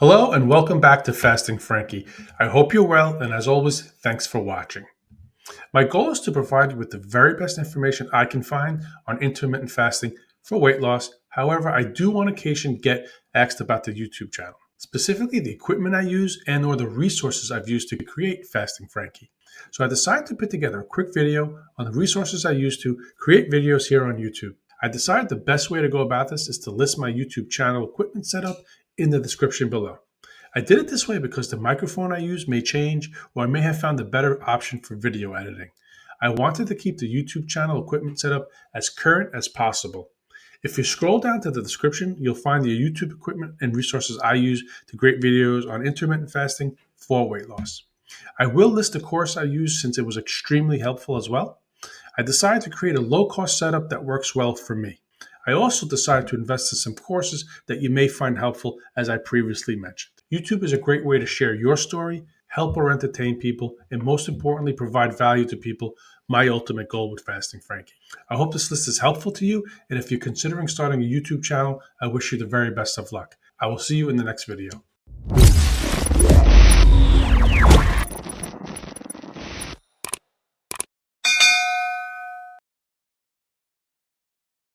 Hello and welcome back to Fasting Frankie. I hope you're well, and as always, thanks for watching. My goal is to provide you with the very best information I can find on intermittent fasting for weight loss. However, I do on occasion get asked about the YouTube channel, specifically the equipment I use and or the resources I've used to create Fasting Frankie. So I decided to put together a quick video on the resources I use to create videos here on YouTube. I decided the best way to go about this is to list my YouTube channel equipment setup in the description below. I did it this way because the microphone I use may change, or I may have found a better option for video editing. I wanted to keep the YouTube channel equipment setup as current as possible. If you scroll down to the description, you'll find the YouTube equipment and resources I use to create videos on intermittent fasting for weight loss. I will list the course I used since it was extremely helpful as well. I decided to create a low-cost setup that works well for me. I also decided to invest in some courses that you may find helpful, as I previously mentioned. YouTube is a great way to share your story, help or entertain people, and most importantly, provide value to people, my ultimate goal with Fasting Frankie. I hope this list is helpful to you, and if you're considering starting a YouTube channel, I wish you the very best of luck. I will see you in the next video.